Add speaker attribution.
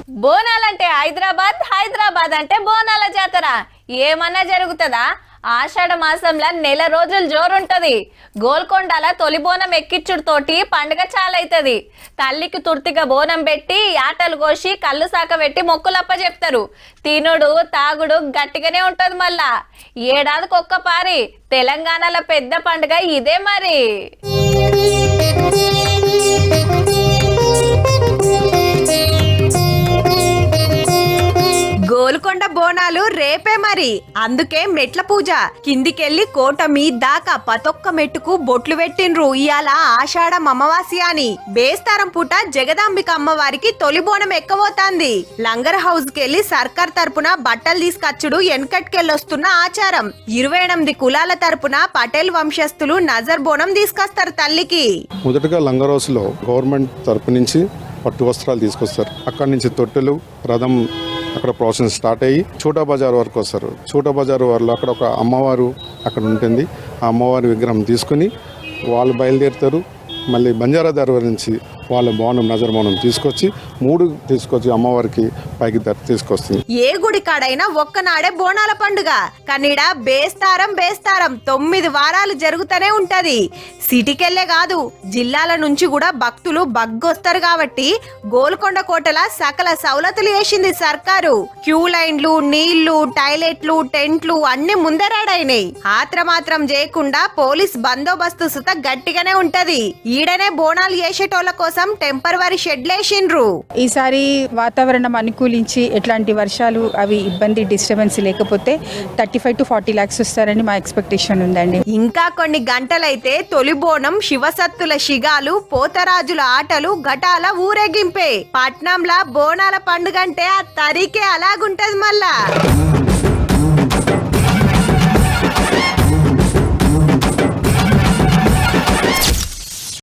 Speaker 1: బోనాలంటే హైదరాబాద్, హైదరాబాద్ అంటే బోనాల జాతర. ఏమన్నా జరుగుతుందా? ఆషాఢ మాసంలో నెల రోజులు జోరుంటది. గోల్కొండల తొలి బోనం ఎక్కిచ్చుడుతోటి పండుగ చాలైతది. తల్లికి తుర్తిగా బోనం పెట్టి ఆటలు కోసి కళ్ళు సాక పెట్టి మొక్కులప్ప చెప్తారు. తినుడు తాగుడు గట్టిగానే ఉంటది. మళ్ళా ఏడాదికి ఒక్క పారి తెలంగాణలో పెద్ద పండుగ ఇదే మరి.
Speaker 2: గోల్కొండ బోనాలు రేపే మరి. అందుకే మెట్ల పూజ కిందికెళ్లి కోట మీదాకా పతొక్క మెట్టుకు బొట్లు పెట్టిండ్రు. ఇయాల ఆషాఢం అమావాస్య అని బేస్తారం పూట జగదాంబిక అమ్మవారికి తొలి బోనం ఎక్కబోతాంది. లంగర్ హౌస్ కెళ్లి సర్కార్ తరపున బట్టలు తీసుకొచ్చుడు ఎన్కట్కెళ్ళొస్తున్న ఆచారం. 28 కులాల తరపున పటేల్ వంశస్థులు నజర్ బోనం తీసుకొస్తారు తల్లికి.
Speaker 3: మొదటగా లంగర్ హౌస్ లో గవర్నమెంట్ తరపు నుంచి పట్టు వస్త్రాలు తీసుకొస్తారు. అక్కడి నుంచి తొట్టెలు, రథం అక్కడ ప్రాసెస్ స్టార్ట్ అయ్యి చోటా బజార్ వరకు వస్తారు. చోటా బజార్ వాళ్ళు అక్కడ ఒక అమ్మవారు అక్కడ ఉంటుంది. ఆ అమ్మవారి విగ్రహం తీసుకుని వాళ్ళు బయలుదేరుతారు. మళ్ళీ బంజారా దర్బార్ నుంచి వాళ్ళ బోనం నజర్ బోనం తీసుకొచ్చి తీసుకొచ్చి అమ్మవారికి పైకి తీసుకొస్తుంది.
Speaker 2: ఏ గుడి కాడైనా ఒక్కనాడే బోనాల పండుగ. కన్నీడ బేస్తారం 9 వారాలు జరుగుతూనే ఉంటది. సిటీకెళ్లే కాదు, జిల్లాల నుంచి కూడా భక్తులు బగ్గొస్తారు. కాబట్టి గోల్కొండ కోటల సకల సౌలతులు వేసింది సర్కారు. క్యూ లైన్లు, నీళ్లు, టాయిలెట్లు, టెంట్లు అన్ని ముందరాడైనాయి. మాత్రం చేయకుండా పోలీస్ బందోబస్తు సుత గట్టిగానే ఉంటది. ఈడనే బోనాలు చేసేటోళ్ల కోసం టెంపరవరీ షెడ్లేసిండ్రు.
Speaker 4: ఈసారి వాతావరణం అనుకూలించి ఎట్లాంటి వర్షాలు అవి ఇబ్బంది డిస్టర్బెన్స్ లేకపోతే 35 to 40 lakhs వస్తారని మా ఎక్స్పెక్టేషన్ ఉందండి.
Speaker 2: ఇంకా కొన్ని గంటలైతే తొలి బోనం, శివసత్తుల శిగాలు, పోతరాజుల ఆటలు, ఘటాల ఊరేగింపే. పట్నంలా బోనాల పండుగంటే ఆ తరీకే అలాగుంటది. మళ్ళా